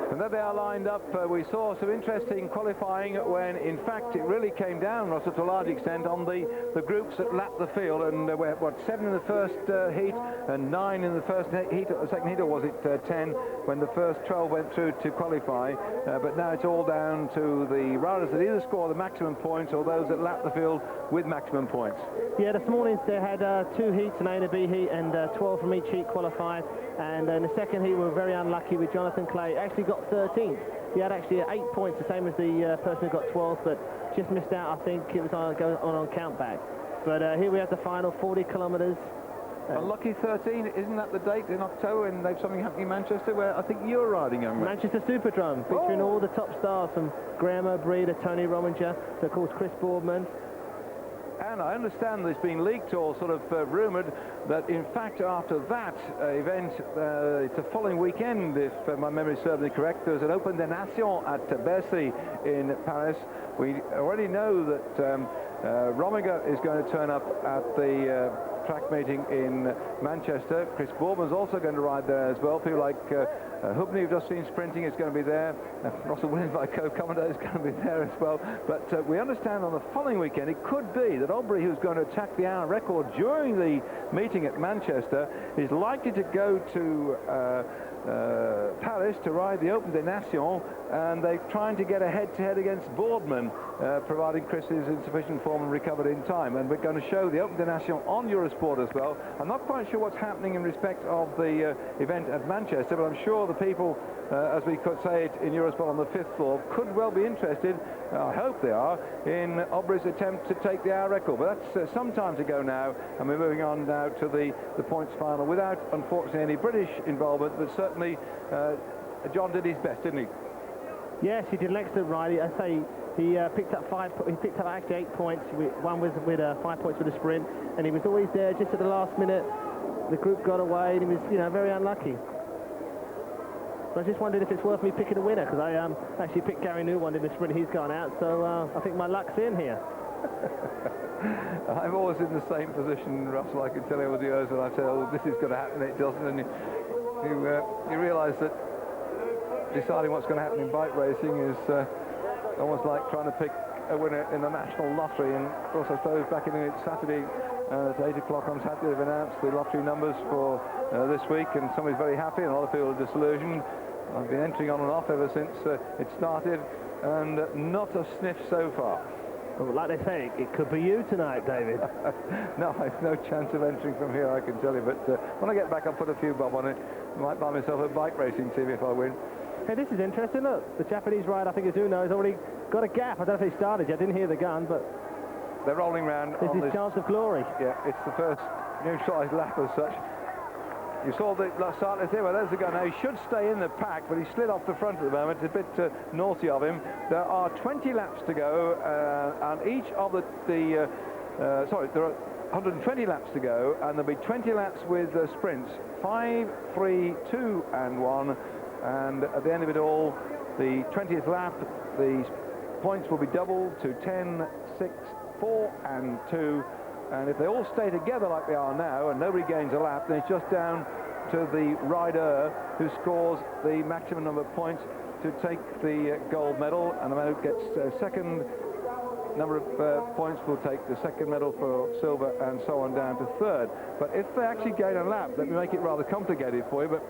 And there they are lined up. We saw some interesting qualifying when, in fact, it really came down, Russell, to a large extent on the groups that lapped the field. And we're, what, 7 in the first heat and 9 in the first heat, the second heat, or was it 10 when the first 12 went through to qualify? But now it's all down to the riders that either score the maximum points or those that lap the field with maximum points. Yeah, this morning they had 2 heats, an A and a B heat, and 12 from each heat qualified. And in the second heat we were very unlucky with Jonathan Clay. Actually got 13th. He had actually 8 points, the same as the person who got 12, but just missed out. I think it was on count back. But here we have the final 40 kilometres. Unlucky 13, isn't that the date in October? And they've something happening in Manchester where I think you're riding, young man. Manchester Superdrome, featuring all the top stars from Graham O'Brien to Tony Rominger to, of course, Chris Boardman. And I understand there's been leaked or sort of rumoured that, in fact, after that event, it's the following weekend, if my memory serves me correct, there's an Open des Nations at Bercy in Paris. We already know that Rominger is going to turn up at the track meeting in Manchester. Chris Boardman's also going to ride there as well. People like Hubney, who've just seen sprinting, is going to be there. Russell Williams by co-commandant is going to be there as well. But we understand on the following weekend it could be that Aubrey, who's going to attack the hour record during the meeting at Manchester, is likely to go to Paris to ride the Open des Nations, and they're trying to get a head-to-head against Boardman, providing Chris is in sufficient form and recovered in time. And we're going to show the Open des Nations on Eurosport as well. I'm not quite sure what's happening in respect of the event at Manchester, but I'm sure the people, as we could say it in Eurosport on the 5th floor, could well be interested, I hope they are, in Aubrey's attempt to take the hour record. But that's some time to go now, and we're moving on now to the points final without, unfortunately, any British involvement, but certainly John did his best, didn't he? Yes, he did an excellent ride. I say he picked up actually 8 points. One was with 5 points for the sprint, and he was always there just at the last minute. The group got away, and he was, very unlucky. So I just wondered if it's worth me picking a winner, because I actually picked Gary Newland in the sprint. He's gone out, so I think my luck's in here. I'm always in the same position, Russell. I can tell you over the years when I say, oh, this is going to happen, it doesn't, and you realise that deciding what's going to happen in bike racing is almost like trying to pick a winner in the national lottery. And of course, I suppose back in Saturday at 8 o'clock on Saturday, they've announced the lottery numbers for this week, and somebody's very happy and a lot of people are disillusioned. I've been entering on and off ever since it started, and not a sniff so far. Well, like they say, it could be you tonight, David. No, I've no chance of entering from here, I can tell you. But when I get back, I'll put a few bob on it. I might buy myself a bike racing team if I win. Hey, this is interesting. Look, the Japanese rider, I think Azuno, has already got a gap. I don't know if he started yet. I didn't hear the gun, but they're rolling round. This is his chance of glory. Yeah, it's the first new-sized lap as such. You saw the start there. Well, there's the gun. Now, he should stay in the pack, but he slid off the front at the moment. It's a bit naughty of him. There are 20 laps to go, and each of there are 120 laps to go, and there'll be 20 laps with sprints. 5, 3, 2, and 1. And at the end of it all, the 20th lap, the points will be doubled to 10, 6, 4, and 2. And if they all stay together like they are now and nobody gains a lap, then it's just down to the rider who scores the maximum number of points to take the gold medal, and the man who gets second number of points will take the second medal for silver, and so on down to third. But if they actually gain a lap, let me make it rather complicated for you, but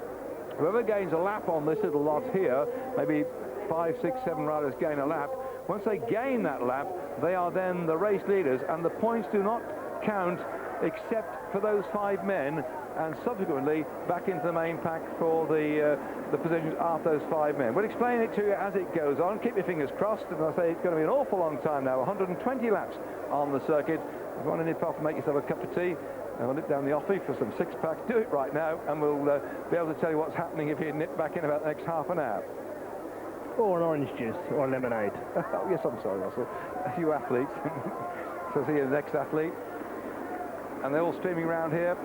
whoever gains a lap on this little lot here, maybe 5, 6, 7 riders gain a lap. Once they gain that lap, they are then the race leaders, and the points do not count except for those 5 men, and subsequently back into the main pack for the positions after those 5 men. We'll explain it to you as it goes on. Keep your fingers crossed, and I say it's going to be an awful long time now. 120 laps on the circuit. If you want to nip off and make yourself a cup of tea, we'll nip down the offie for some 6-packs. Do it right now, and we'll be able to tell you what's happening if you nip back in about the next half an hour. Or an orange juice, or a lemonade. Oh, yes, I'm sorry, Russell. You athletes. So see you the next athlete. And they're all streaming around here.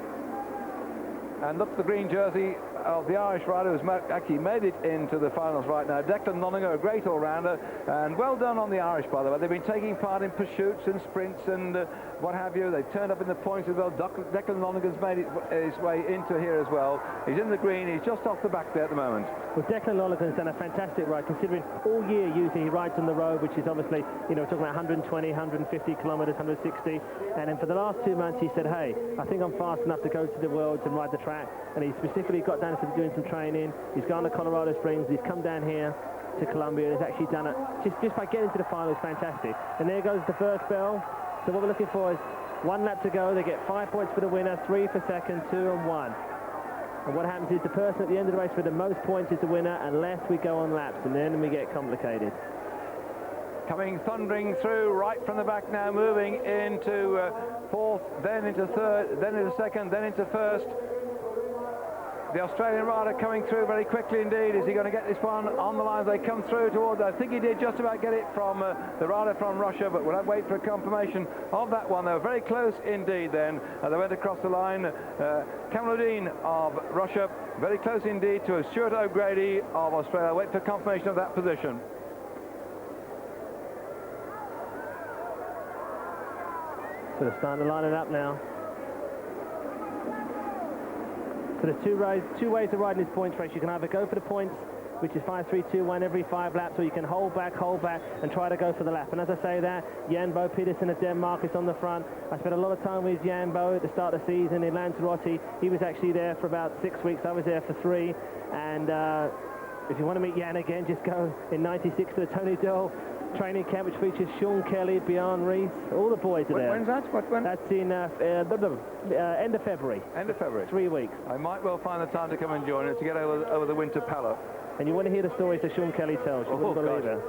And look, the green jersey of the Irish rider who's actually made it into the finals right now. Declan Lonergan, a great all-rounder, and well done on the Irish, by the way. They've been taking part in pursuits and sprints and what have you. They've turned up in the points as well. Declan Lonergan's made his way into here as well. He's in the green. He's just off the back there at the moment. Well, Declan Lonergan's done a fantastic ride, considering all year usually he rides on the road, which is obviously, you know, talking about 120, 150 kilometres, 160, and then for the last 2 months he said, hey, I think I'm fast enough to go to the Worlds and ride the track, and he specifically got down to doing some training. He's gone to Colorado Springs, he's come down here to Colombia, and has actually done it just by getting to the final is fantastic. And there goes the first bell. So what we're looking for is 1 lap to go. They get 5 points for the winner, 3 for second, 2 and 1. And what happens is the person at the end of the race with the most points is the winner, unless we go on laps, and then we get complicated. Coming thundering through right from the back now, moving into fourth, then into third, then into second, then into first. The Australian rider coming through very quickly indeed. Is he going to get this one on the line as they come through towards? I think he did just about get it from the rider from Russia, but we'll have to wait for a confirmation of that one. They were very close indeed then. They went across the line. Khamidouline of Russia, very close indeed to Stuart O'Grady of Australia. Wait for confirmation of that position. So they're starting to line it up now. So there's two ways of riding this points race. You can either go for the points, which is 5, 3, 2, 1 every 5 laps, or you can hold back, and try to go for the lap. And as I say that, Bo Petersen of Denmark is on the front. I spent a lot of time with Bo at the start of the season in Lanzarote. He was actually there for about 6 weeks. I was there for 3. And if you want to meet Jan again, just go in 96 to the Tony Doyle training camp, which features Sean Kelly, Bjorn Rees, all the boys are there. When's that? When? That's in end of February. End of February. 3 weeks. I might well find the time to come and join it to get over the winter pallet. And you want to hear the stories that Sean Kelly tells. You wouldn't believe it.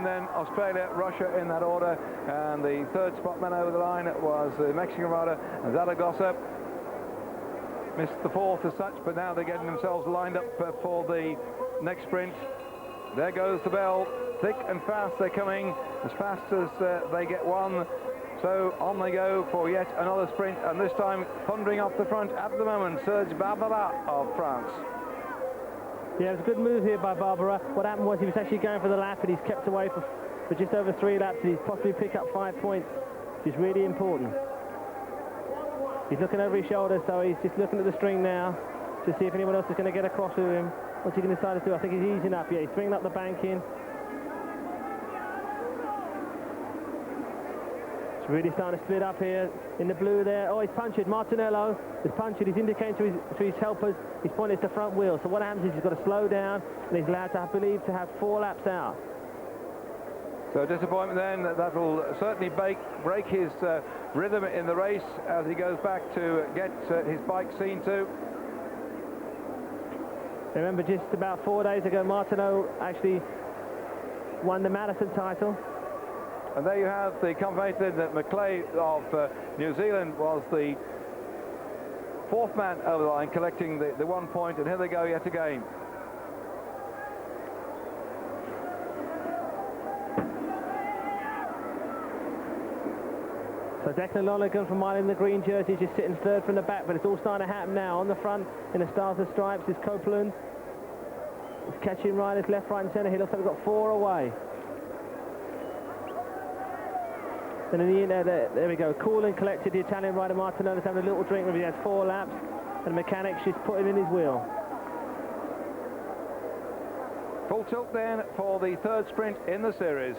Then Australia, Russia in that order, and the third spot man over the line was the Mexican rider Zaragoza. Missed the fourth as such, but now they're getting themselves lined up for the next sprint. There goes the bell, thick and fast they're coming, as fast as they get one. So on they go for yet another sprint, and this time thundering off the front at the moment, Serge Barbara of France. Yeah, it was a good move here by Barbara. What happened was he was actually going for the lap, and he's kept away for just over 3 laps, and he's possibly picked up 5 points, which is really important. He's looking over his shoulder, so he's just looking at the string now to see if anyone else is going to get across to him. What's he going to decide to do? I think he's easing up. Yeah, he's bringing up the banking. It's really starting to split up here in the blue there. Oh, he's punctured. Martinello is punctured. He's indicating to his helpers. He's pointing at the front wheel. So what happens is he's got to slow down, and he's allowed to, I believe, to have 4 laps out. So disappointment then. That will certainly break his rhythm in the race as he goes back to get his bike seen to. Remember, just about 4 days ago, Martineau actually won the Madison title. And there you have the confirmation that McLeay of New Zealand was the 4th man over the line, collecting the 1 point, and here they go yet again. So Declan Lonergan from Ireland in the green jersey, just sitting 3rd from the back, but it's all starting to happen now. On the front, in the Stars and Stripes, is Copeland. He's catching riders left, right and centre. He looks like we've got 4 away. And in the end, there we go. Cool and collected. The Italian rider Martinello is having a little drink. He has 4 laps, and the mechanic's just putting in his wheel. Full tilt then for the 3rd sprint in the series.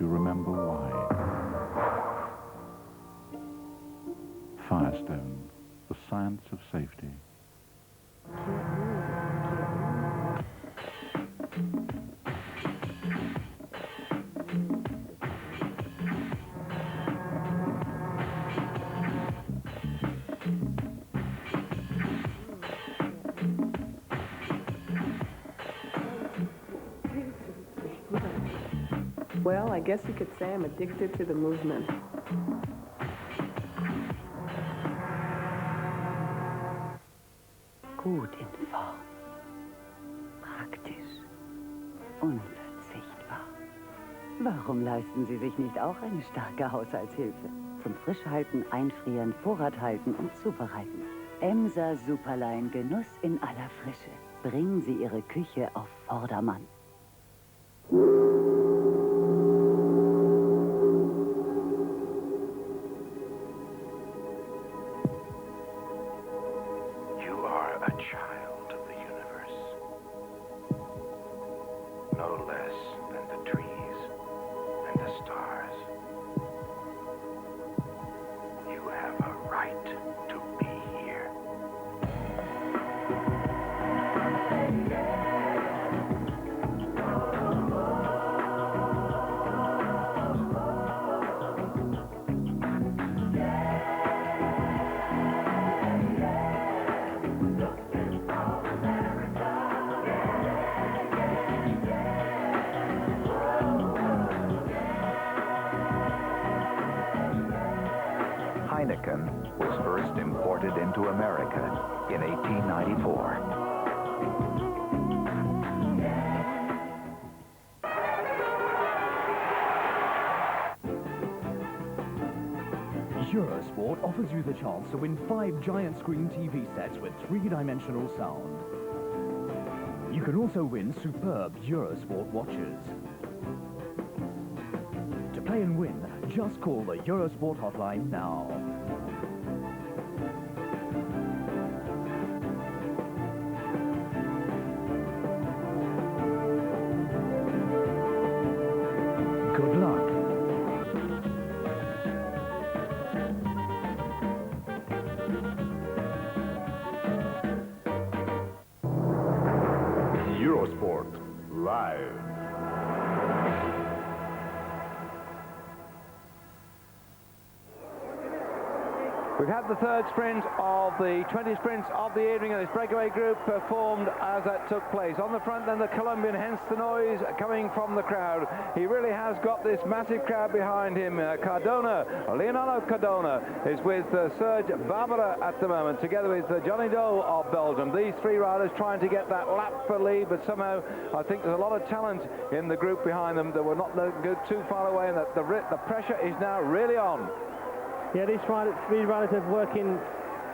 you remember why. Firestone, the science of safety. Well, I guess you could say I'm addicted to the movement. Gut in Form. Praktisch. Unverzichtbar. Warum leisten Sie sich nicht auch eine starke Haushaltshilfe? Zum Frischhalten, Einfrieren, Vorrat halten und Zubereiten. Emser Superline Genuss in aller Frische. Bringen Sie Ihre Küche auf Vordermann. Was first imported into America in 1894. Eurosport offers you the chance to win 5 giant screen TV sets with 3-dimensional sound. You can also win superb Eurosport watches. To play and win, just call the Eurosport hotline now. Good luck. Eurosport Live. We've had the third sprint of the 20 sprints of the evening, and this breakaway group performed as that took place. On the front then the Colombian, hence the noise coming from the crowd. He really has got this massive crowd behind him. Leonardo Cardona is with Serge Barbara at the moment, together with Johnny Doe of Belgium. These three riders trying to get that lap for lead, but somehow I think there's a lot of talent in the group behind them that were not go too far away, and that the pressure is now really on. Yeah, these three riders are working,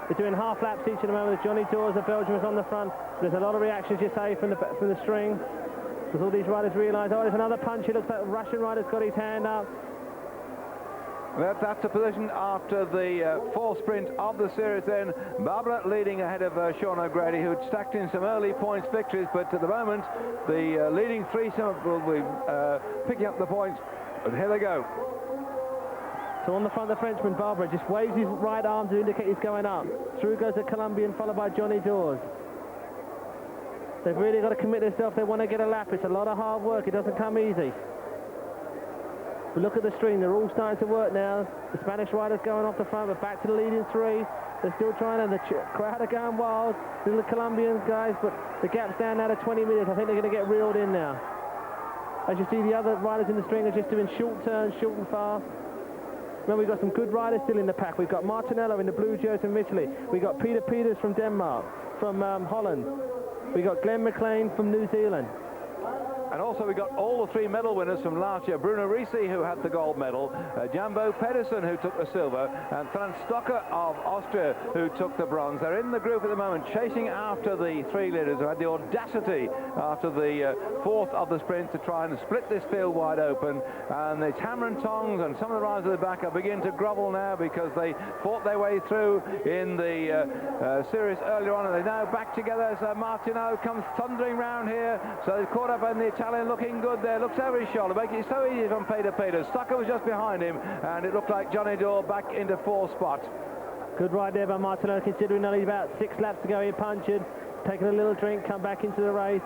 they're doing half laps each at the moment. Johnny Dawes of Belgium is on the front. There's a lot of reactions, you say, from the string. Because all these riders realise, oh, there's another punch. It looks like the Russian rider's got his hand up. That's a position after the fourth sprint of the series then. Barbara leading ahead of Stuart O'Grady, who had stacked in some early points victories, but at the moment, the leading threesome will be picking up the points. But here they go. So on the front, the Frenchman, Barbara, just waves his right arm to indicate he's going up. Through goes the Colombian, followed by Johnny Dawes. They've really got to commit themselves. They want to get a lap. It's a lot of hard work. It doesn't come easy. But look at the string. They're all starting to work now. The Spanish riders going off the front, but back to the leading three. They're still trying, and the crowd are going wild. The Colombian guys, but the gap's down now to 20 minutes. I think they're going to get reeled in now. As you see, the other riders in the string are just doing short turns, short and fast. Remember, we've got some good riders still in the pack. We've got Martinello in the blue jersey from Italy. We've got Pieters from Denmark, from Holland. We've got Glen McLeay from New Zealand. And also we got all the three medal winners from last year. Bruno Risi, who had the gold medal, Bo Petersen, who took the silver, and Franz Stocker of Austria, who took the bronze. They're in the group at the moment, chasing after the three leaders who had the audacity after the fourth of the sprint to try and split this field wide open. And it's hammer and tongs, and some of the riders at the back are beginning to grovel now because they fought their way through in the series earlier on, and they're now back together as Martineau comes thundering round here. So they've caught up in the Italian looking good there, looks over his shoulder, making it so easy from Pieters. Stucker was just behind him, and it looked like Johnny Dore back into 4th spot. Good ride there by Martinello, considering only about 6 laps to go. He punctured, taking a little drink, come back into the race,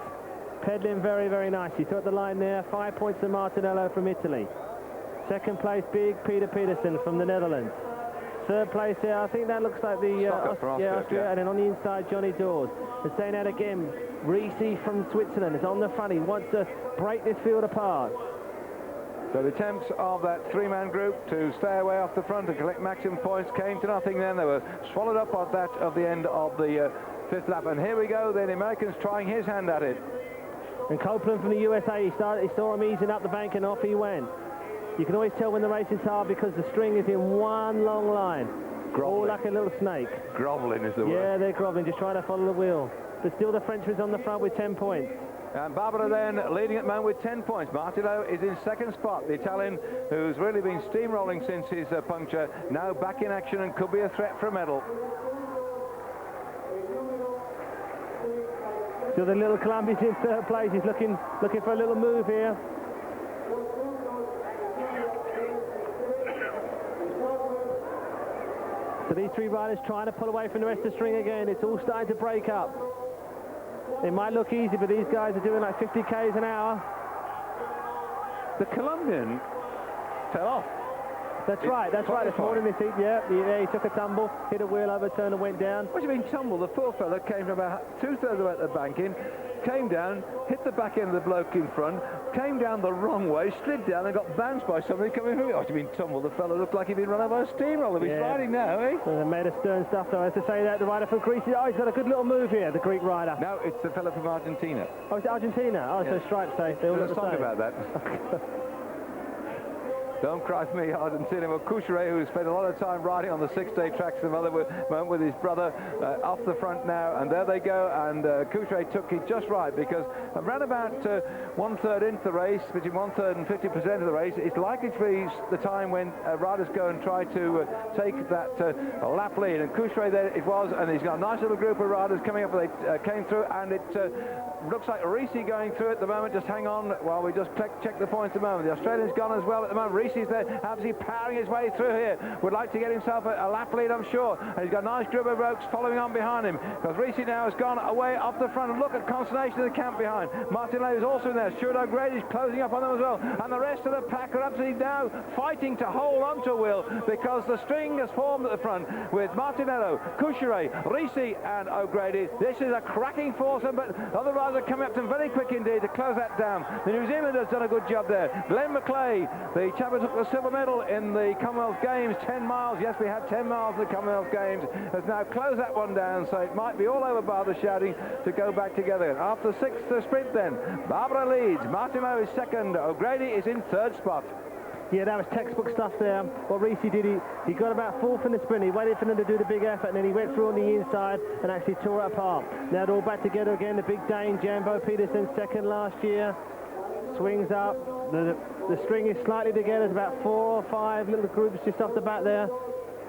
pedaling very, very nicely. Through the line there, 5 points to Martinello from Italy. 2nd place, big Peter Petersen from the Netherlands. 3rd place here, I think that looks like the Austria, and then on the inside, Johnny Dawes. And saying that again, Risi from Switzerland is on the front. He wants to break this field apart. So the attempts of that 3-man group to stay away off the front and collect maximum points came to nothing then. They were swallowed up on that of the end of the 5th lap. And here we go, then the American's trying his hand at it. And Copeland from the USA, he saw him easing up the bank and off he went. You can always tell when the racing's hard because the string is in one long line. Groveling. All like a little snake. Groveling is the word. Yeah, they're groveling, just trying to follow the wheel. But still the Frenchman's on the front with 10 points. And Barbara then leading at the moment with 10 points. Martinello is in 2nd spot. The Italian, who's really been steamrolling since his puncture, now back in action and could be a threat for a medal. So the little Colombian's in 3rd place. He's looking for a little move here. So these 3 riders trying to pull away from the rest of the string again. It's all starting to break up. It might look easy, but these guys are doing like 50 k's an hour. The Colombian fell off. That's right. This morning he took a tumble, hit a wheel over, turned and went down. What do you mean tumble? The poor fella came from about 2/3 of the way at the bank in, came down, hit the back end of the bloke in front, came down the wrong way, slid down and got bounced by somebody coming through. What do you mean tumble? The fella looked like he'd been run over by a steamroller. He's riding now, eh? Well, they made a stern stuff though. As to say that, the rider from Greece, oh, he's got a good little move here, the Greek rider. No, it's the fella from Argentina. Oh, it's Argentina? Oh, yeah. So stripes, they all look the same. There's a song about that. Don't cry for me, Argentina. Well, Curuchet, who spent a lot of time riding on the 6-day tracks the moment with his brother off the front now, and there they go. And Curuchet took it just right because around about 1/3 into the race, between 1/3 and 50% of the race, it's likely to be the time when riders go and try to take that lap lead. And Curuchet there it was, and he's got a nice little group of riders coming up. They came through, and it looks like Risi going through at the moment. Just hang on while we just check the points at the moment. The Australian's gone as well at the moment. Risi's there, absolutely powering his way through here. Would like to get himself a lap lead, I'm sure. And he's got a nice group of blokes following on behind him because Risi now has gone away off the front. And look at consternation of the camp behind. Martinello is also in there. Stuart O'Grady is closing up on them as well. And the rest of the pack are absolutely now fighting to hold onto a wheel because the string has formed at the front with Martinello, Curuchet, Risi and O'Grady. This is a cracking foursome, but other riders are coming up to them very quick indeed to close that down. The New Zealander's done a good job there. Glen McLeay, the chap who took the silver medal in the Commonwealth Games, 10 miles. Yes, we had 10 miles in the Commonwealth Games. Has now closed that one down, so it might be all over bar the shouting to go back together. After 6th sprint then, Barbara leads. Martinello is 2nd. O'Grady is in 3rd spot. Yeah, that was textbook stuff there. What Risi did, he got about 4th in the sprint. He waited for them to do the big effort, and then he went through on the inside and actually tore it apart. Now they're all back together again. The big Dane, Bo Petersen, 2nd last year. Swings up. The string is slightly together. There's about 4 or 5 little groups just off the back there.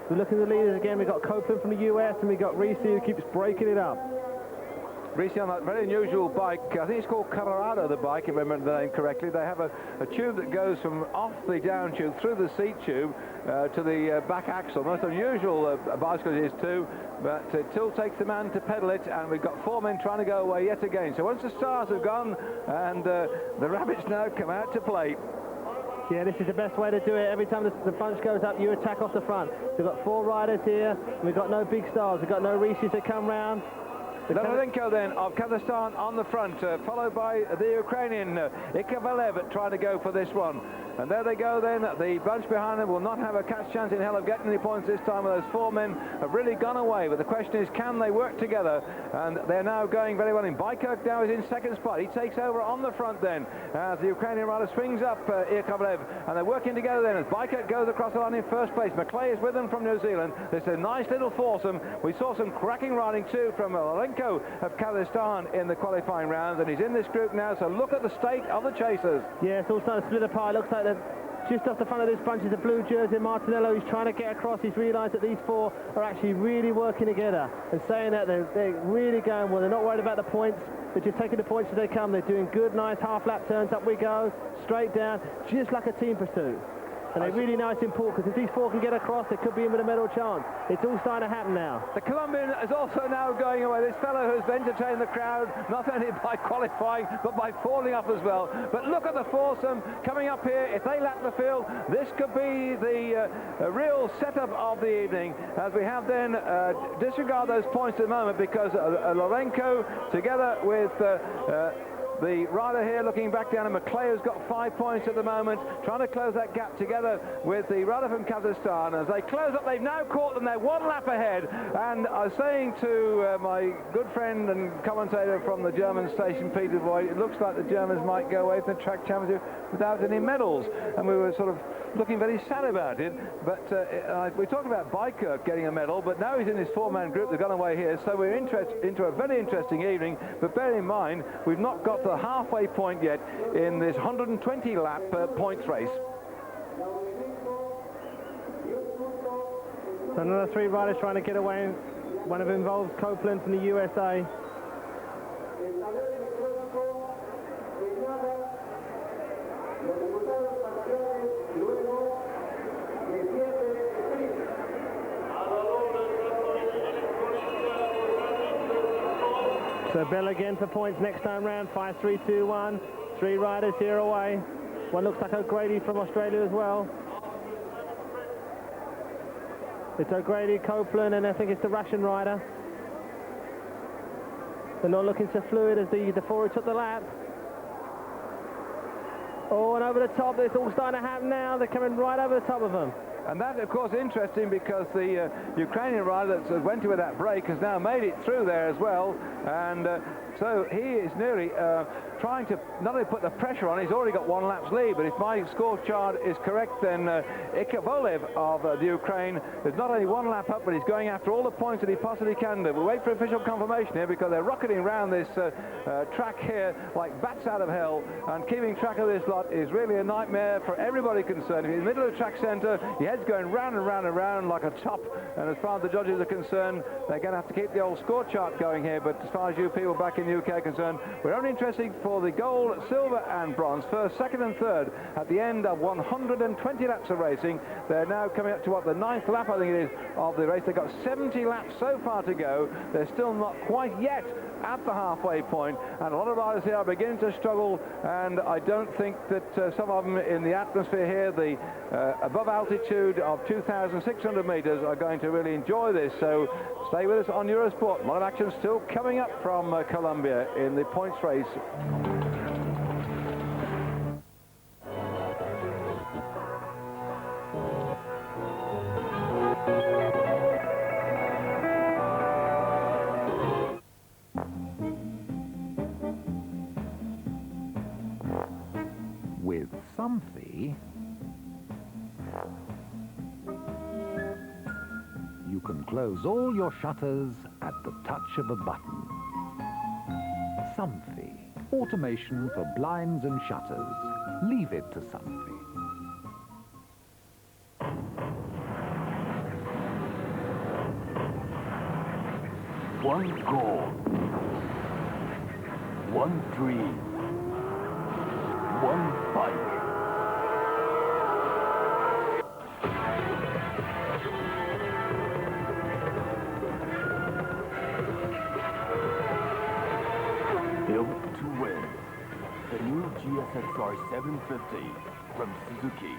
We're looking at the leaders again. We've got Copeland from the US, and we've got Risi who keeps breaking it up. Risi on that very unusual bike, I think it's called Colorado, the bike, if I remember the name correctly. They have a tube that goes from off the down tube through the seat tube to the back axle. Most unusual bicycle it is too, but it still takes the man to pedal it, and we've got 4 men trying to go away yet again. So once the stars have gone, and the rabbits now come out to play. Yeah, this is the best way to do it. Every time the bunch goes up, you attack off the front. We've got 4 riders here. We've got no big stars. We've got no Risis that come round. Lavrenenko then of Kazakhstan on the front, followed by the Ukrainian Iakovlev trying to go for this one. And there they go then. The bunch behind them will not have a catch chance in hell of getting any points this time. Those 4 men have really gone away. But the question is, can they work together? And they're now going very well in. Beikirch now is in 2nd spot. He takes over on the front then as the Ukrainian rider swings up Iakovlev. And they're working together then as Beikirch goes across the line in 1st place. McLeay is with them from New Zealand. This is a nice little foursome. We saw some cracking riding too from Lavrenenko of Kazakhstan in the qualifying rounds. And he's in this group now. So look at the state of the chasers. Yeah, it's all starting to split apart. It looks like Just off the front of this bunch is a blue jersey, Martinello. He's trying to get across. He's realised that these four are actually really working together and saying that they're really going well. They're not worried about the points. They're just taking the points as they come. They're doing good, nice half-lap turns. Up we go, straight down, just like a team pursuit. And they really know it's important, because if these four can get across, they could be in with a medal chance. It's all starting to happen now. The Colombian is also now going away. This fellow who's entertained the crowd, not only by qualifying, but by falling off as well. But look at the foursome coming up here. If they lap the field, this could be the real setup of the evening, as we have then, disregard those points at the moment, because Lavrenenko, together with the rider here looking back down, and McLeay has got 5 points at the moment, trying to close that gap together with the rider from Kazakhstan. As they close up, they've now caught them. They're one lap ahead. And I was saying to my good friend and commentator from the German station, Peter Boyd, it looks like the Germans might go away from the track championship without any medals. And we were sort of looking very sad about it. But we talked about Beikirch getting a medal, but now he's in this four-man group. They've gone away here. So we're into a very interesting evening. But bear in mind, we've not got the halfway point yet in this 120 lap points race. So another three riders trying to get away. One of them involves Copeland from the USA. So Bell again for points next time round. 5, 3, 2, 1. Three riders here away. One looks like O'Grady from Australia as well. It's O'Grady, Copeland, and I think it's the Russian rider. They're not looking so fluid as the four who took the lap. Oh, and over the top, it's all starting to happen now. They're coming right over the top of them. And that, of course, interesting, because the Ukrainian rider that went with that break has now made it through there as well. And so he is nearly trying to not only put the pressure on, he's already got one lap's lead. But if my score chart is correct, then Iakovlev of the Ukraine is not only one lap up, but he's going after all the points that he possibly can do. We'll wait for official confirmation here, because they're rocketing around this track here like bats out of hell. And keeping track of this lot is really a nightmare for everybody concerned. If you're in the middle of the track centre, your head's going round and round and round like a top. And as far as the judges are concerned, they're going to have to keep the old score chart going here. But as far as you people back in the UK are concerned, we're only interested for the gold, silver and bronze, first, second and third at the end of 120 laps of racing. They're now coming up to what, the 9th lap, I think it is, of the race. They've got 70 laps so far to go. They're still not quite yet at the halfway point, and a lot of riders here are beginning to struggle, and I don't think that some of them in the atmosphere here, the above altitude of 2,600 meters, are going to really enjoy this. So stay with us on Eurosport. A lot of action still coming up from Colombia in the points race. With some fee, you can close all your shutters at the touch of a button. Somfy, automation for blinds and shutters. Leave it to Somfy. One goal, one dream, one bike. Built to win. The new GSXR 750 from Suzuki.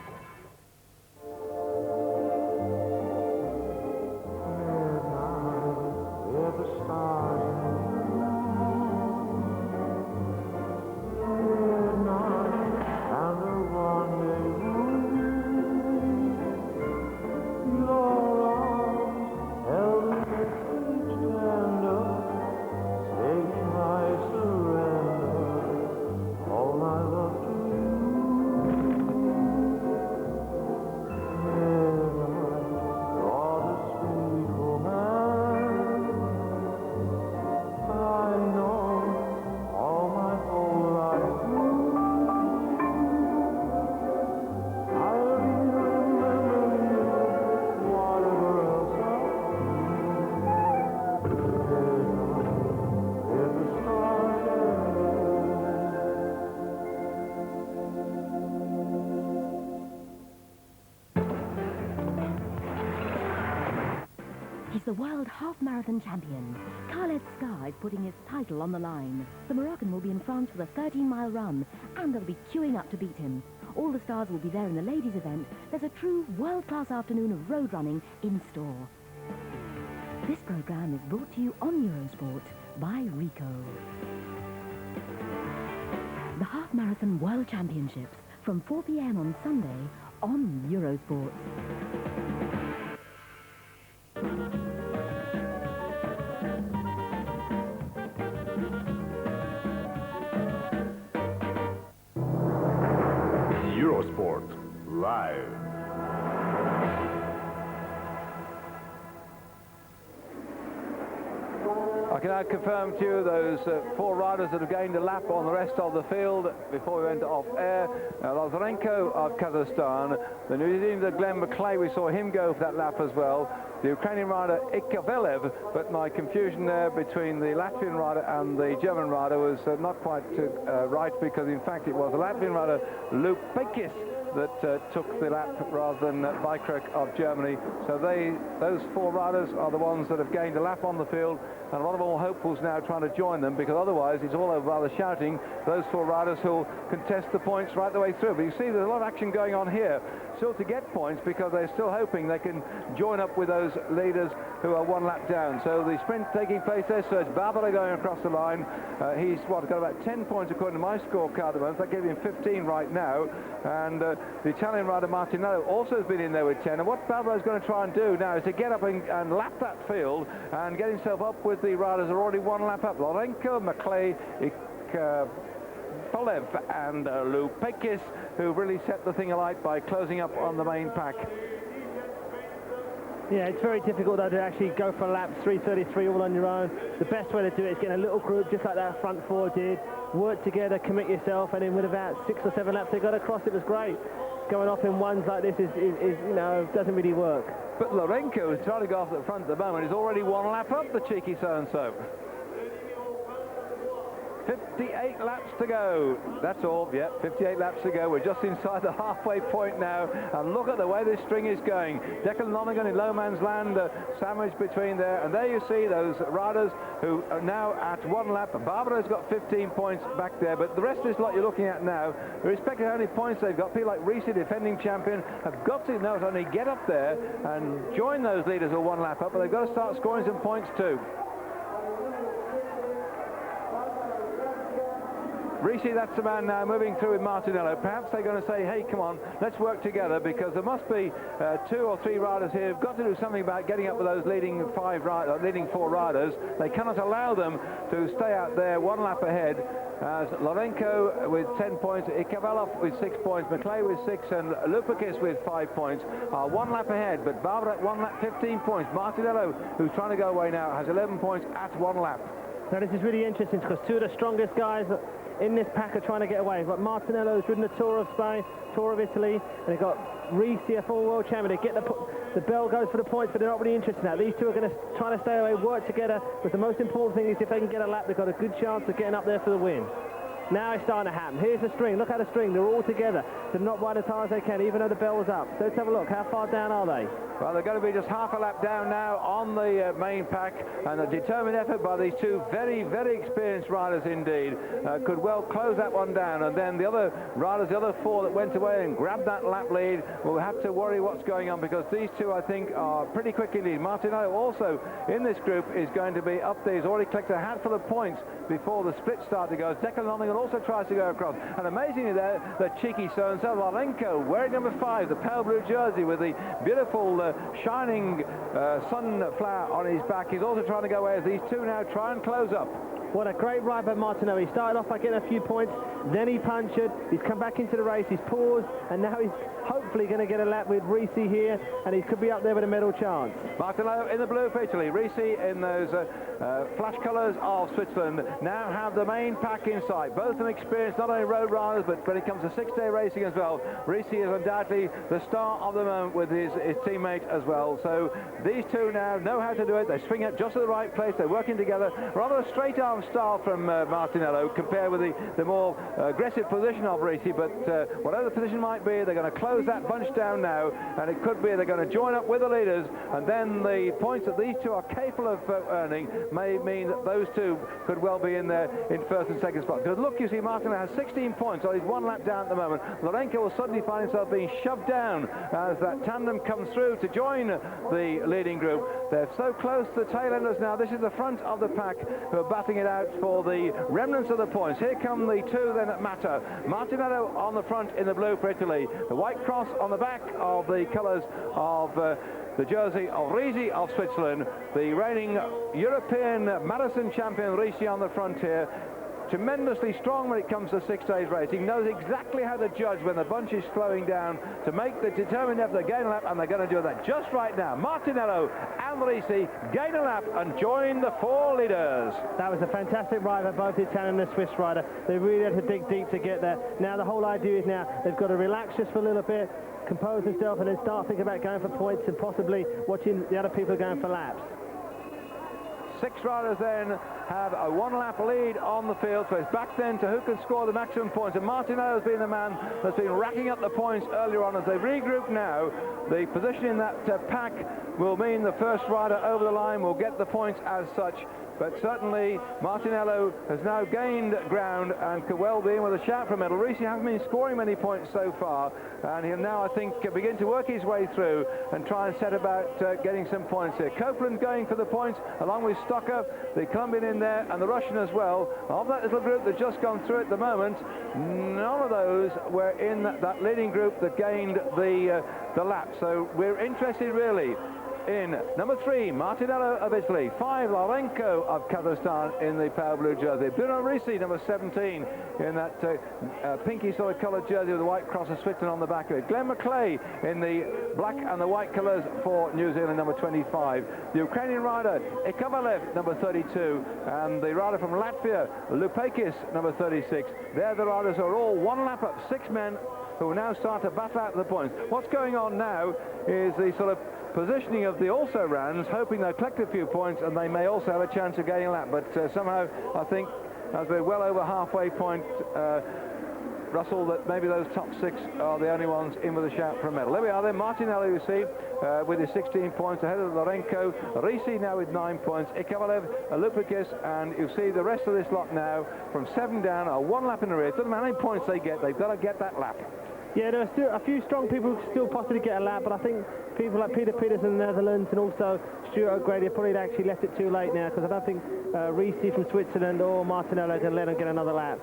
the world half-marathon champion. Khaled Scar is putting his title on the line. The Moroccan will be in France for the 13-mile run, and they'll be queuing up to beat him. All the stars will be there in the ladies' event. There's a true world-class afternoon of road running in store. This programme is brought to you on Eurosport by Rico. The Half-Marathon World Championships from 4 p.m. on Sunday on Eurosport. Eurosport Live. I can now confirm to you those 4 riders that have gained a lap on the rest of the field before we went off air. Lavrenenko of Kazakhstan, the New Zealander Glen McLeay, we saw him go for that lap as well. The Ukrainian rider Iakovlev, but my confusion there between the Latvian rider and the German rider was not quite right, because in fact it was the Latvian rider Lupeikis that took the lap rather than Beikirch of Germany. So those 4 riders are the ones that have gained a lap on the field, and a lot of all hopefuls now trying to join them, because otherwise it's all over rather shouting. Those 4 riders who will contest the points right the way through. But you see there's a lot of action going on here still to get points, because they're still hoping they can join up with those leaders who are 1 lap down. So the sprint taking place there. Sergey Lavrenenko going across the line. He's got about 10 points according to my scorecard at the moment. That gave him 15 right now. And the Italian rider Martinello also has been in there with 10. And what Lavrenenko is going to try and do now is to get up and lap that field and get himself up with the riders who are already 1 lap up. Lavrenenko, McLeay, Iakovlev and Lupeikis, who really set the thing alight by closing up on the main pack. Yeah, it's very difficult though to actually go for laps 3:33 all on your own. The best way to do it is get a little group just like that front 4 did. Work together, commit yourself, and then with about 6 or 7 laps they got across. It was great. Going off in ones like this is you know, doesn't really work. But Lavrenenko is trying to go off at the front at the moment. He's already 1 lap up, the cheeky so-and-so. 58 laps to go. That's all. Yeah, 58 laps to go. We're just inside the halfway point now, and look at the way this string is going. Declan Lonergan in low man's land, sandwiched between there, and there you see those riders who are now at 1 lap. Barbara's got 15 points back there, but the rest of this lot you're looking at now, irrespective of how many points they've got, people like Risi, defending champion, have got to not only get up there and join those leaders who are 1 lap up, but they've got to start scoring some points too. Risi, that's the man now moving through with Martinello. Perhaps they're going to say, hey, come on, let's work together, because there must be 2 or 3 riders here who've got to do something about getting up with those leading 4 riders. They cannot allow them to stay out there 1 lap ahead. As Lavrenenko with 10 points, Iakovlev with 6 points, McLeay with 6, and Lupeikis with 5 points are 1 lap ahead. But Barbara at 1 lap, 15 points. Martinello, who's trying to go away now, has 11 points at 1 lap. Now this is really interesting, because 2 of the strongest guys in this pack are trying to get away. We've got Martinello, who's ridden the Tour of Spain, Tour of Italy, and they've got Risi, a former world champion. They get the bell goes for the points, but they're not really interested in that. These 2 are going to try to stay away, work together. But the most important thing is if they can get a lap, they've got a good chance of getting up there for the win. Now it's starting to happen. Here's the string. Look at the string. They're all together to not ride as hard as they can, even though the bell was up. So let's have a look. How far down are they? Well, they're going to be just half a lap down now on the main pack, and a determined effort by these 2 very, very experienced riders indeed. Could well close that one down, and then the other riders, the other 4 that went away and grabbed that lap lead, will have to worry what's going on, because these 2, I think, are pretty quick indeed. Martinello also in this group is going to be up there. He's already collected a handful of points before the split start to go. Declan Lonergan also tries to go across, and amazingly there, the cheeky so-and-so Lavrenenko wearing number 5, the pale blue jersey with the beautiful shining sunflower on his back. He's also trying to go away as these 2 now try and close up. What a great ride by Martinello. He started off by getting a few points, then he punctured, he's come back into the race, he's paused, and now he's hopefully going to get a lap with Risi here, and he could be up there with a medal chance. Martinello in the blue for Italy, Risi in those flash colours of Switzerland, now have the main pack in sight. Both of them experienced not only road riders, but when it comes to 6-day racing as well. Risi is undoubtedly the star of the moment with his teammate as well. So these 2 now know how to do it. They swing it just at the right place. They're working together. Rather a straight arm style from Martinello compared with the more aggressive position of Risi, but whatever the position might be, they're going to close close that bunch down now, and it could be they're going to join up with the leaders, and then the points that these two are capable of earning may mean that those two could well be in there in first and second spot. Because look, you see Martinello has 16 points, so he's 1 lap down at the moment. Lavrenenko will suddenly find himself being shoved down as that tandem comes through to join the leading group. They're so close to the tail enders now. This is the front of the pack who are battling it out for the remnants of the points. Here come the two then that matter. Martinello on the front in the blue for Italy. The white cross on the back of the colours of the jersey of Risi of Switzerland. The reigning European marathon champion Risi on the front here. Tremendously strong when it comes to 6 days racing. Knows exactly how to judge when the bunch is slowing down to make the determined effort to gain a lap, and they're going to do that just right now. Martinello and Risi gain a lap and join the 4 leaders. That was a fantastic ride by both the Italian and the Swiss rider. They really had to dig deep to get there. Now the whole idea is now they've got to relax just for a little bit, compose themselves, and then start thinking about going for points and possibly watching the other people going for laps. 6 riders then have a 1-lap lead on the field, so it's back then to who can score the maximum points, and Martinello's been the man that's been racking up the points earlier on. As they regroup now, the position in that pack will mean the first rider over the line will get the points as such. But certainly Martinello has now gained ground and could well be in with a shout for a medal. Risi hasn't been scoring many points so far, and he'll now, I think, begin to work his way through and try and set about getting some points here. Copeland going for the points, along with Stocker, the Colombian in there, and the Russian as well. Of that little group that's just gone through at the moment, none of those were in that leading group that gained the lap. So we're interested really in number 3, Martinello of Italy, 5, Lavrenenko of Kazakhstan in the pale blue jersey, Bruno Risi, number 17, in that pinky sort of coloured jersey with the white cross of Switzerland on the back of it, Glen McLeay in the black and the white colours for New Zealand, number 25, the Ukrainian rider Iakovlev, number 32, and the rider from Latvia, Lupeikis, number 36. They're the riders who are all 1 lap up, 6 men who will now start to battle out the points. What's going on now is the sort of positioning of the also-rans, hoping they'll collect a few points and they may also have a chance of getting a lap. But somehow, I think, as we're well over halfway point, Russell, that maybe those top 6 are the only ones in with a shout for a medal. There we are then, Martinello, you see, with his 16 points ahead of Lavrenenko, Risi now with 9 points, Iakovlev, Lupeikis, and you see the rest of this lot now, from 7 down, are 1 lap in the rear. It doesn't matter how many points they get, they've got to get that lap. Yeah, there are still a few strong people who still possibly get a lap, but I think people like Pieters in the Netherlands and also Stuart O'Grady have probably actually left it too late now, because I don't think Risi from Switzerland or Martinello can let them get another lap.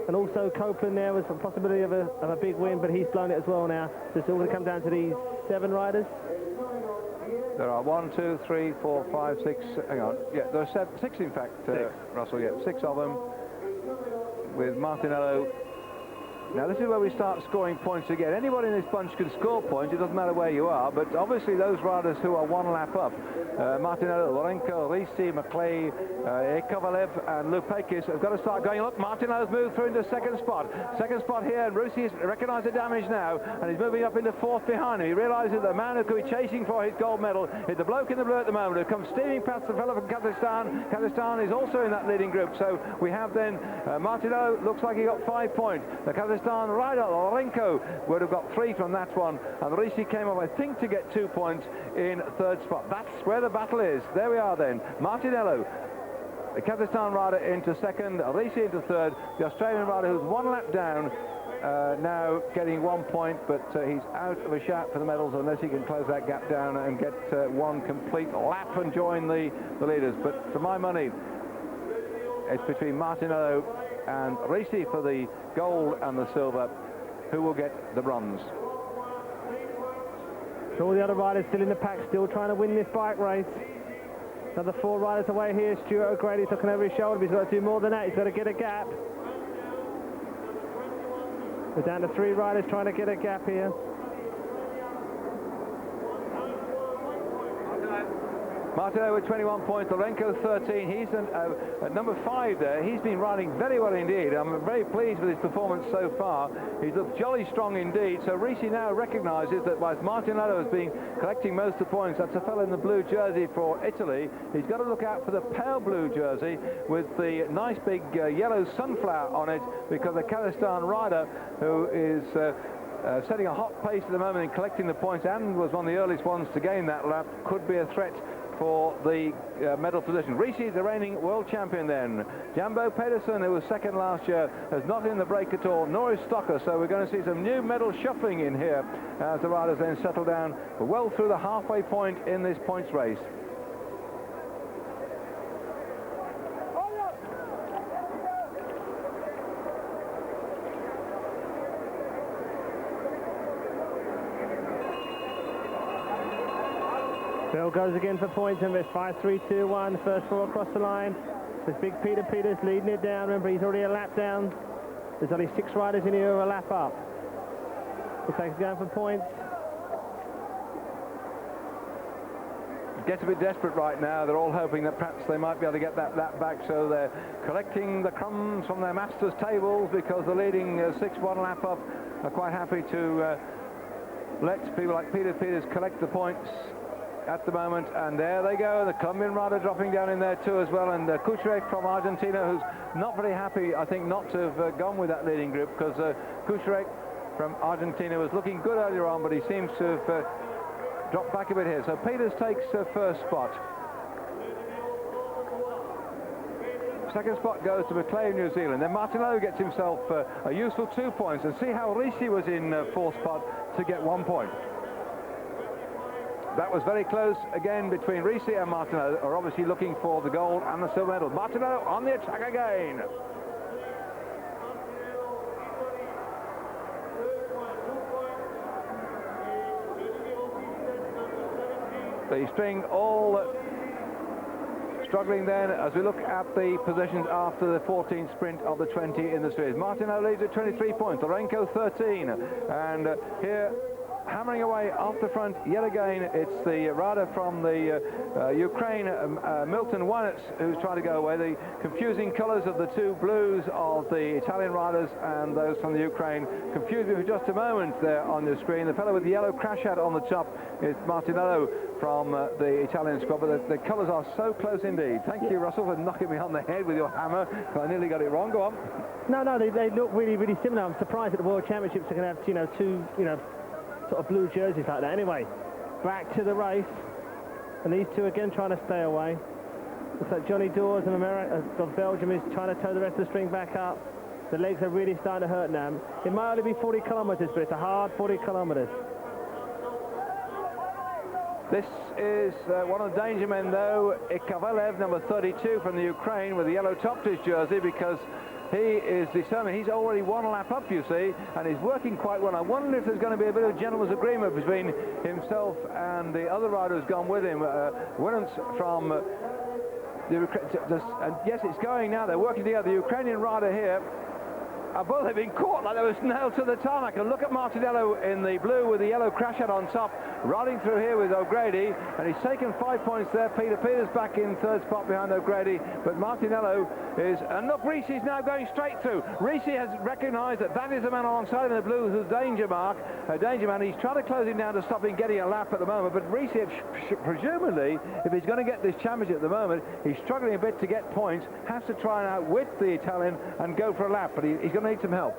And also Copeland there was a possibility of a big win, but he's blown it as well now. So it's all going to come down to these 7 riders. There are 1, 2, 3, 4, 5, 6. Hang on. Yeah, there are 6 in fact, Russell. Yeah, 6 of them with Martinello. Now this is where we start scoring points again. Anybody in this bunch can score points, it doesn't matter where you are, but obviously those riders who are 1 lap up, Martinello, Lavrenenko, Risi, McLeay, Iakovlev and Lupeikis have got to start going. Look, Martinello's moved through into second spot here, and Risi's recognised the damage now, and he's moving up into 4th behind him. He realises the man who could be chasing for his gold medal is the bloke in the blue at the moment, who comes steaming past the fellow from Kazakhstan. Kazakhstan is also in that leading group, so we have then Martinello, looks like he got 5 points. The Kazakhstan rider, Lavrenenko, would have got 3 from that one, and Risi came up, I think, to get 2 points in 3rd spot. That's where the battle is. There we are then. Martinello, the Kazakhstan rider, into 2nd, Risi into 3rd, the Australian rider who's 1 lap down, now getting 1 point, but he's out of a shout for the medals unless he can close that gap down and get 1 complete lap and join the leaders. But for my money, it's between Martinello and Risi for the gold and the silver. Who will get the bronze? So all the other riders still in the pack, still trying to win this bike race. Another 4 riders away here. Stuart O'Grady's looking over his shoulder, but he's got to do more than that. He's got to get a gap. We're down to 3 riders trying to get a gap here. Martinello with 21 points, Lavrenenko 13. He's at number 5 there. He's been riding very well indeed. I'm very pleased with his performance so far. He's looked jolly strong indeed. So Risi now recognises that whilst Martinello has been collecting most of the points, that's a fellow in the blue jersey for Italy. He's got to look out for the pale blue jersey with the nice big yellow sunflower on it, because the Kazakhstan rider, who is setting a hot pace at the moment and collecting the points, and was one of the earliest ones to gain that lap, could be a threat for the medal position. Risi, the reigning world champion then. Bo Petersen, who was second last year, is not in the break at all, nor is Stocker, so we're going to see some new medal shuffling in here as the riders then settle down well through the halfway point in this points race. Bill goes again for points, and it's 5-3-2-1. First four across the line. There's big Pieters leading it down. Remember, he's already a lap down. There's only 6 riders in here who are a lap up. Looks like he's going for points. Gets a bit desperate right now. They're all hoping that perhaps they might be able to get that lap back, so they're collecting the crumbs from their masters' tables, because the leading 6-1 lap up are quite happy to let people like Pieters collect the points at the moment. And there they go, the Colombian rider dropping down in there too as well, and Curuchet from Argentina, who's not very happy, I think, not to have gone with that leading group, because Curuchet from Argentina was looking good earlier on, but he seems to have dropped back a bit here. So Pieters takes first spot. Second spot goes to McLeay, New Zealand. Then Martinello gets himself a useful 2 points, and see how Risi was in fourth spot to get 1 point. That was very close again between Risi and Martinello, are obviously looking for the gold and the silver medal. Martinello on the attack again. The string all struggling then as we look at the positions after the 14th sprint of the 20 in the series. Martinello leads at 23 points, Lavrenenko 13, and here hammering away off the front yet again, it's the rider from the Ukraine, Milton Wanitz, who's trying to go away. The confusing colours of the two blues of the Italian riders and those from the Ukraine confused me for just a moment there on the screen. The fellow with the yellow crash hat on the top is Martinello from the Italian squad, but the colours are so close indeed. Thank you, Russell, for knocking me on the head with your hammer. I nearly got it wrong. Go on. No, they look really, really similar. I'm surprised that the World Championships are going to have, two, sort of blue jerseys like that. Anyway, back to the race, and these two again trying to stay away. Looks like Johnny Dawes of Belgium is trying to tow the rest of the string back up. The legs are really starting to hurt now. It might only be 40 kilometres, but it's a hard 40 kilometres. This is one of the danger men, though, Iakovlev, number 32 from the Ukraine, with the yellow top to his jersey, because he is determined. He's already 1 lap up, you see, and he's working quite well. I wonder if there's going to be a bit of a gentleman's agreement between himself and the other rider who's gone with him, Winans from and yes, it's going now. They're working together. The Ukrainian rider here, both have been caught like they was nailed to the tarmac. And look at Martinello in the blue with the yellow crash hat on top, riding through here with O'Grady, and he's taken 5 points there. Pieters back in third spot behind O'Grady, but Martinello is, and look, Risi's now going straight through. Risi has recognised that is the man alongside him in the blue who's danger man. He's trying to close him down to stop him getting a lap at the moment, but Risi, presumably, if he's going to get this championship at the moment, he's struggling a bit to get points, has to try and outwit the Italian and go for a lap, but he's going to need some help.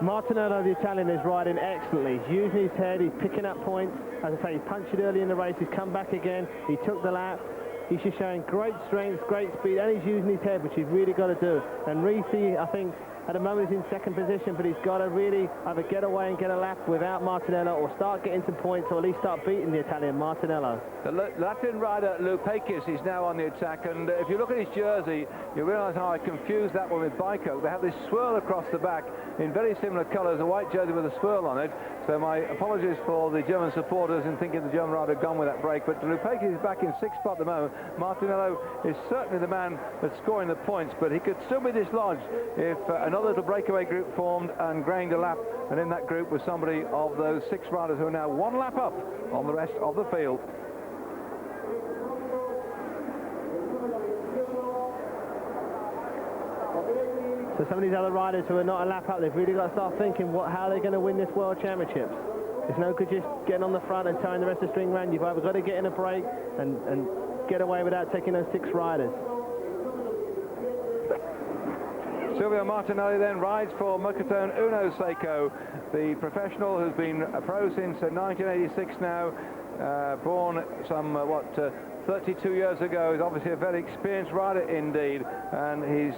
Martinello, the Italian, is riding excellently. He's using his head, he's picking up points. As I say, he punched it early in the race, he's come back again, he took the lap. He's just showing great strength, great speed, and he's using his head, which he's really got to do. And Risi, I think, at the moment he's in second position, but he's got to really either get away and get a lap without Martinello, or start getting some points, or at least start beating the Italian Martinello. The Latvian rider Lupeikis is now on the attack, and if you look at his jersey, you realise how I confused that one with Beikirch. They have this swirl across the back in very similar colours, a white jersey with a swirl on it. So my apologies for the German supporters in thinking the German rider had gone with that break, but Lupeikis is back in sixth spot at the moment. Martinello is certainly the man that's scoring the points, but he could still be dislodged if another little breakaway group formed and gained a lap, and in that group was somebody of those 6 riders who are now 1 lap up on the rest of the field. So some of these other riders who are not a lap up, they've really got to start thinking how they're going to win this World Championships. It's no good just getting on the front and towing the rest of the string round. You've either got to get in a break and get away without taking those 6 riders. Silvio Martinello then rides for Mokotone Uno Seiko, the professional who's been a pro since 1986 now, born some, 32 years ago. He's obviously a very experienced rider indeed, and he's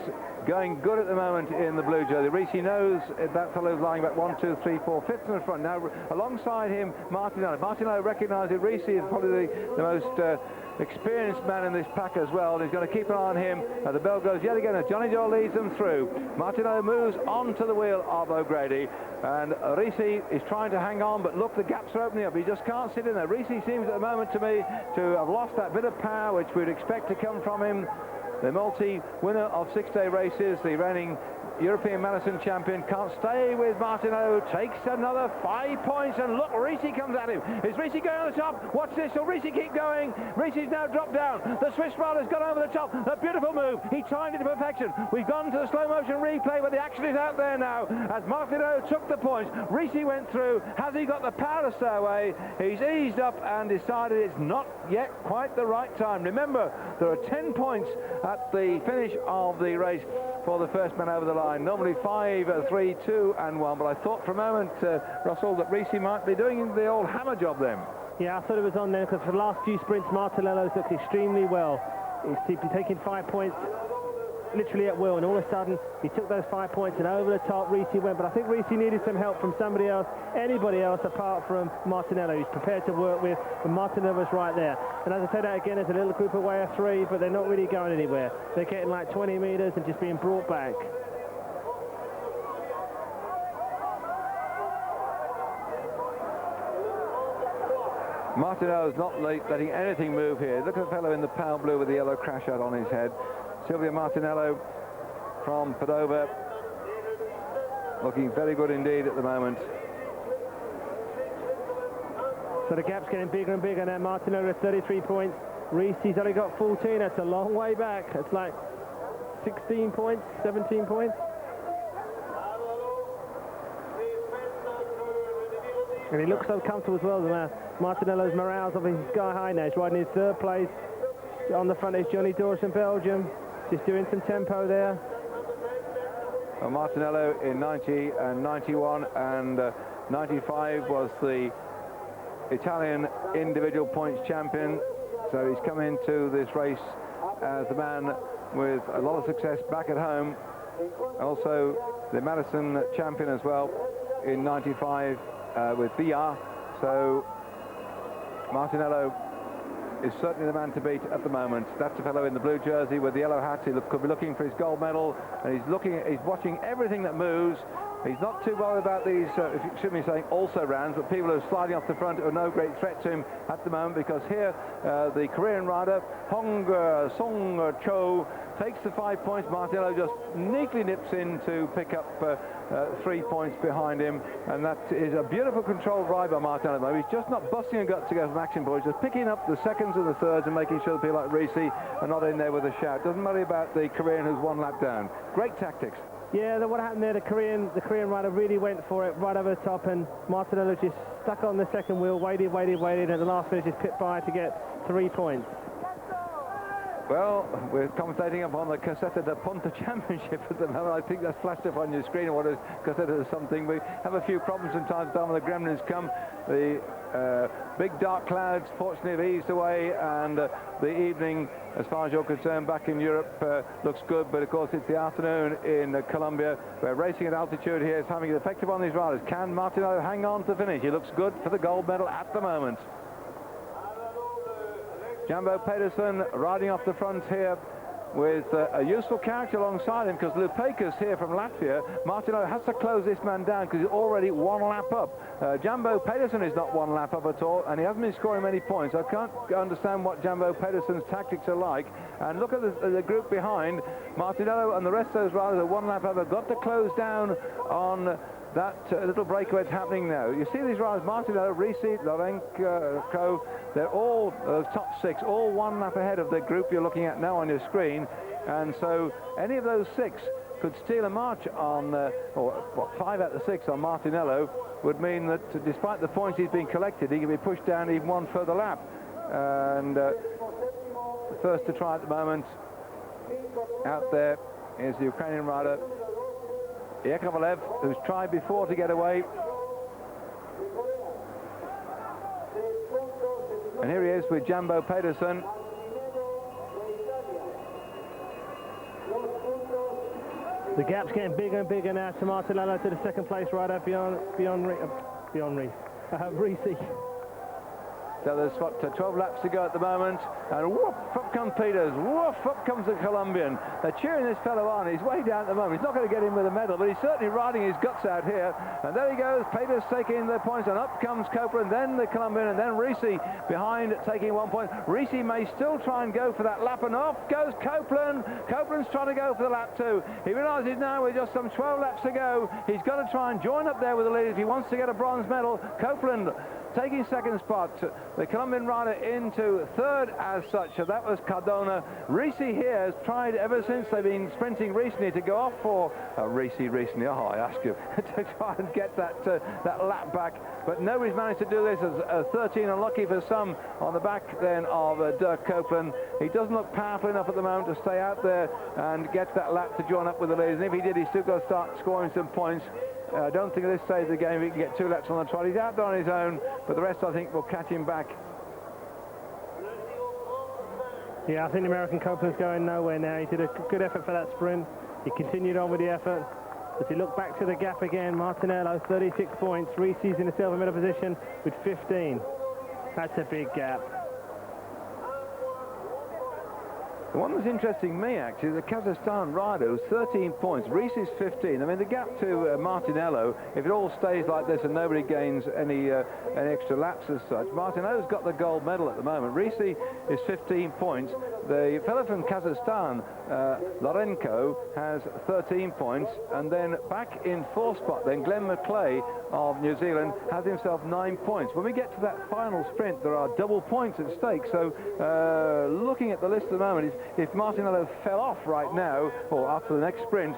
going good at the moment in the blue jersey. Risi knows that fellow's lying about 1, 2, 3, 4 fifths in the front. Now, alongside him, Martinello. Martinello recognises Risi is probably the most experienced man in this pack as well, and he's going to keep an eye on him. The bell goes yet again as Johnny Joe leads them through. Martinello moves on to the wheel of O'Grady, and Risi is trying to hang on, but look, the gaps are opening up. He just can't sit in there. Risi seems at the moment to me to have lost that bit of power which we'd expect to come from him. The multi-winner of 6-day races, the reigning European Marathon champion, can't stay with Martinello, takes another 5 points, and look, Risi comes at him. Is Risi going on the top? Watch this, will Risi keep going? Risi's now dropped down. The Swiss rider's gone over the top. A beautiful move. He timed it to perfection. We've gone to the slow motion replay, but the action is out there now as Martinello took the points. Risi went through. Has he got the power to stay away? He's eased up and decided it's not yet quite the right time. Remember, there are 10 points at the finish of the race for the first man over the line. Normally 5, 3, 2 and 1, but I thought for a moment, Russell, that Risi might be doing the old hammer job then. Yeah, I thought it was on there because for the last few sprints Martinello's looked extremely well. He's taking 5 points literally at will, and all of a sudden he took those 5 points and over the top Risi went, but I think Risi needed some help from somebody else, anybody else apart from Martinello. He's prepared to work with, and Martinello was right there. And as I say that again, there's a little group away of 3, but they're not really going anywhere. They're getting like 20 meters and just being brought back. Martinello's not letting anything move here. Look at the fellow in the pale blue with the yellow crash out on his head. Silvio Martinello from Padova, looking very good indeed at the moment. So the gap's getting bigger and bigger now. Martinello at 33 points. Risi's only got 14. That's a long way back. It's like 16 points, 17 points. And he looks so comfortable as well. Martinello's morale's obviously sky high now. He's riding his 3rd place. On the front is Johnny Dawes from Belgium. Just doing some tempo there. Well, Martinello in 90 and 91 and 95 was the Italian individual points champion. So he's come into this race as the man with a lot of success back at home. Also the Madison champion as well in 95 with VR. So Martinello is certainly the man to beat at the moment. That's the fellow in the blue jersey with the yellow hat. He could be looking for his gold medal, and he's watching everything that moves. He's not too worried about these, excuse me saying also rounds, but people who are sliding off the front are no great threat to him at the moment, because here the Korean rider Sung Cho takes the 5 points. Martinello just neatly nips in to pick up 3 points behind him, and that is a beautiful controlled ride by Martinello. He's just not busting a gut to go from action points, just picking up the seconds and the thirds and making sure that people like Risi are not in there with a shout. Doesn't worry about the Korean who's 1 lap down. Great tactics. Yeah, what happened there, the Korean rider really went for it right over the top, and Martinello just stuck on the second wheel, waited, and at the last minute just pit by to get 3 points. Well, we're commentating upon the Caseta de Ponta Championship at the moment. I think that's flashed up on your screen, or what is Caseta or something. We have a few problems from time to time when the gremlins come. The big dark clouds fortunately have eased away, and the evening, as far as you're concerned, back in Europe looks good. But of course it's the afternoon in Colombia, where racing at altitude here is having an effect upon these riders. Can Martinello hang on to finish? He looks good for the gold medal at the moment. Bo Petersen riding off the front here with a useful character alongside him, because Lupeikis here from Latvia, Martinello has to close this man down because he's already 1 lap up. Bo Petersen is not 1 lap up at all, and he hasn't been scoring many points. I can't understand what Bo Petersen's tactics are like. And look at the group behind. Martinello and the rest of those riders are 1 lap up. They've got to close down on that little breakaway that's happening now. You see these riders, Martinello, Risi, Lavrenenko, they're all top 6, all 1 lap ahead of the group you're looking at now on your screen. And so any of those 6 could steal a march on, 5 out of 6 on Martinello would mean that despite the points he's been collected, he can be pushed down even 1 further lap. And the first to try at the moment out there is the Ukrainian rider Iakovlev, who's tried before to get away. And here he is with Bo Petersen. The gap's getting bigger and bigger now to Martinello, to the second place rider beyond Risi. So there's what, 12 laps to go at the moment, and whoop, up comes Pieters, woof, up comes the Colombian. They're cheering this fellow on. He's way down at the moment. He's not going to get in with a medal, but he's certainly riding his guts out here. And there he goes, Pieters taking the points, and up comes Copeland, then the Colombian, and then Risi behind taking 1 point. Risi may still try and go for that lap, and off goes Copeland. Copeland's trying to go for the lap too. He realises now with just some 12 laps to go, he's got to try and join up there with the lead if he wants to get a bronze medal. Copeland taking second spot, the Colombian rider into third as such. So that was Cardona. Risi here has tried ever since they've been sprinting recently to go off for Risi recently. Oh, I ask you to try and get that lap back, but nobody's managed to do this. As 13 unlucky for some on the back then of Dirk Copeland. He doesn't look powerful enough at the moment to stay out there and get that lap to join up with the leaders. And if he did, he's still got to start scoring some points. I don't think at this stage of the game he can get 2 laps on the trot. He's out there on his own, but the rest I think will catch him back. Yeah, I think the American Copeland's going nowhere now. He did a good effort for that sprint. He continued on with the effort. If you look back to the gap again, Martinello 36 points. Risi's in the silver medal position with 15. That's a big gap. The one that's interesting me, actually, is the Kazakhstan rider who's 13 points. Risi's 15. I mean, the gap to Martinello, if it all stays like this and nobody gains any extra laps as such, Martinello's got the gold medal at the moment. Risi is 15 points. The fellow from Kazakhstan, Lavrenenko, has 13 points. And then back in 4th spot, then Glen McLeay of New Zealand has himself 9 points. When we get to that final sprint, there are double points at stake. So looking at the list at the moment, if Martinello fell off right now, or after the next sprint,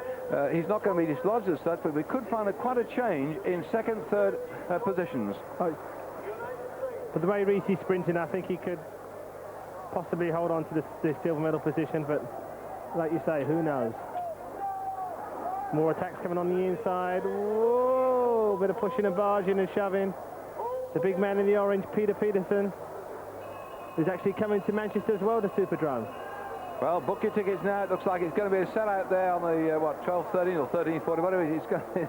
he's not going to be dislodged as such, but we could find quite a change in 2nd, 3rd positions. Oh. But the way Risi's sprinting, I think he could possibly hold on to the silver medal position, but like you say, who knows? More attacks coming on the inside. Whoa, bit of pushing and barging and shoving. The big man in the orange, Peter Petersen, is actually coming to Manchester as well, the Superdrome. Well, book your tickets now. It looks like it's going to be a sellout there on the, 12:13 or 13:40, whatever it is. It's going to be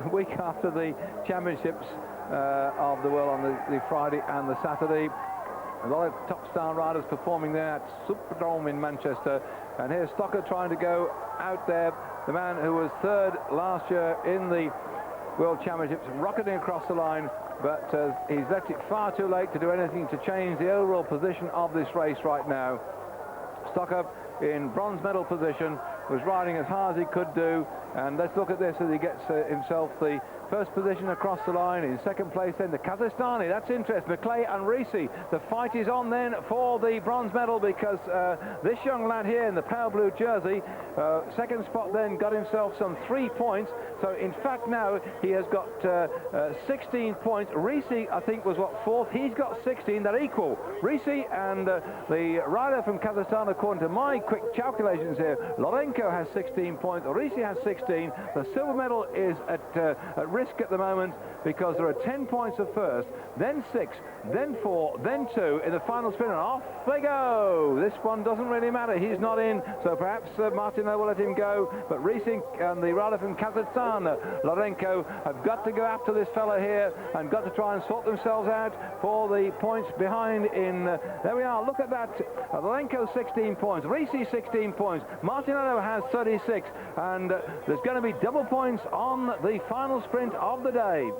a week after the championships of the world on the Friday and the Saturday. A lot of top-star riders performing there at Superdrome in Manchester. And here's Stocker trying to go out there. The man who was 3rd last year in the World Championships, rocketing across the line. But he's left it far too late to do anything to change the overall position of this race right now. Stocker in bronze medal position, was riding as hard as he could do, and let's look at this as he gets himself the 1st position across the line. In 2nd place then the Kazakhstani, that's interesting, McLeay and Risi. The fight is on then for the bronze medal, because this young lad here in the pale blue jersey, 2nd spot then, got himself some 3 points. So in fact now he has got 16 points. Risi, I think, was 4th. He's got 16. They're equal. Risi and the rider from Kazakhstan, according to my quick calculations here, Lavrenenko has 16 points. Risi has 16. The silver medal is at risk at the moment, because there are 10 points of 1st, then 6, then 4, then 2 in the final sprint, and off they go. This one doesn't really matter. He's not in, so perhaps Martinello will let him go. But Risi and the rider from Kazakhstan, Lavrenenko, have got to go after this fella here and got to try and sort themselves out for the points behind in... there we are, look at that. Lavrenenko 16 points, Risi 16 points, Martinello has 36, and there's going to be double points on the final sprint of the day.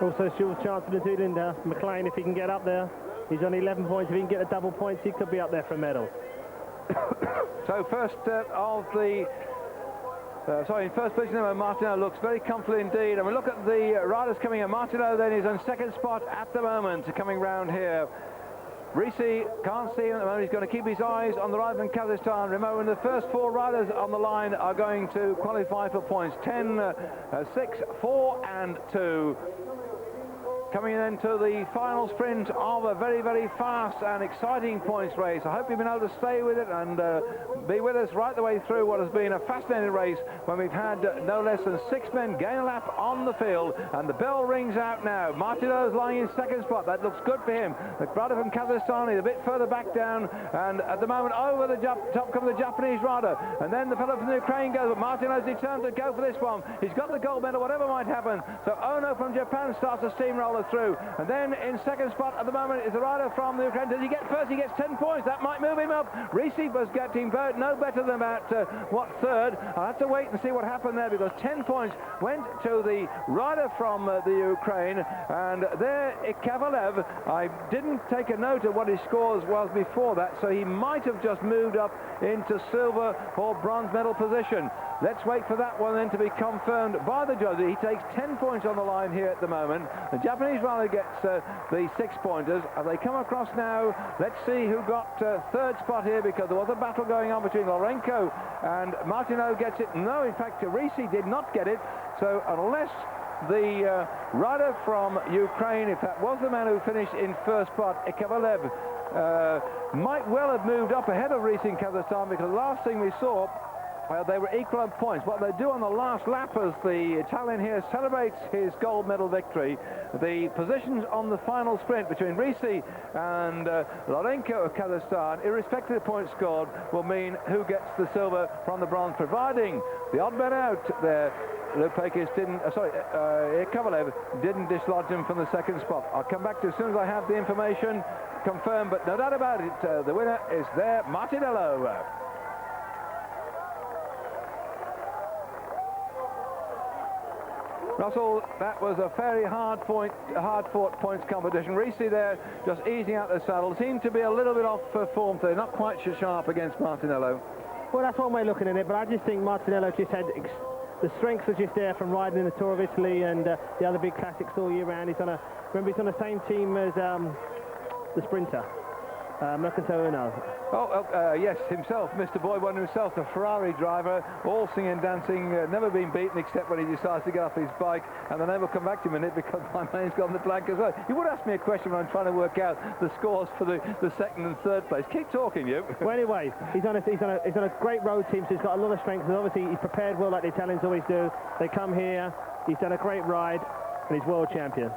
Also, short chance for New Zealand, McLean, if he can get up there. He's on 11 points. If he can get the double points, he could be up there for a medal. So first of the... in 1st position, Martinello looks very comfortable indeed. And we look at the riders coming in. Martinello then is on 2nd spot at the moment, coming round here. Risi can't see him at the moment. He's going to keep his eyes on the rider from Kazakhstan. Remember, the first 4 riders on the line are going to qualify for points. 10, 6, 4 and 2. coming into the final sprint of a very, very fast and exciting points race. I hope you've been able to stay with it and be with us right the way through what has been a fascinating race when we've had no less than 6 men gain a lap on the field, and the bell rings out now. Martinello's lying in second spot. That looks good for him. The brother from Kazakhstan is a bit further back down, and at the moment over the top comes the Japanese rider, and then the fellow from the Ukraine goes, but Martinello's determined to go for this one. He's got the gold medal, whatever might happen. So Ono from Japan starts a steamroller through, and then in second spot at the moment is the rider from the Ukraine. Does he get first? He gets 10 points. That might move him up. Risi was getting no better than about third. I'll have to wait and see what happened there, because 10 points went to the rider from the Ukraine, and there Iakovlev, I didn't take a note of what his scores was before that, so he might have just moved up into silver or bronze medal position. Let's wait for that one then to be confirmed by the judge. He takes 10 points on the line here at the moment. The Japanese rider gets the 6-pointers. As they come across now, let's see who got third spot here, because there was a battle going on between Lavrenenko and Martinello gets it. No, in fact, Risi did not get it. So unless the rider from Ukraine, if that was the man who finished in first spot, Iakovlev, might well have moved up ahead of Risi in Kazakhstan, because the last thing we saw, they were equal on points. What they do on the last lap as the Italian here celebrates his gold medal victory, the positions on the final sprint between Risi and Lavrenenko of Kazakhstan, irrespective of the points scored, will mean who gets the silver from the bronze, providing the odd man out there, Lupeikis Iakovlev didn't dislodge him from the second spot. I'll come back to as soon as I have the information confirmed, but no doubt about it, the winner is there, Martinello. Russell, that was a very hard-fought points competition. Risi there just easing out the saddle. Seemed to be a little bit off form today, not quite so sharp against Martinello. Well, that's one way of looking at it, but I just think Martinello just had the strength was just there from riding in the Tour of Italy and the other big classics all year round. Remember, he's on the same team as the sprinter, Uno. Yes, himself, Mr. Boy Wonder himself, the Ferrari driver, all singing and dancing, never been beaten except when he decides to get off his bike, and the name will come back to you in a minute because my name's gone the blank as well. You would ask me a question when I'm trying to work out the scores for the second and third place. Keep talking, you. Well, anyway, he's on a great road team, so he's got a lot of strength, and obviously he's prepared well like the Italians always do. They come here, he's done a great ride, and he's world champion.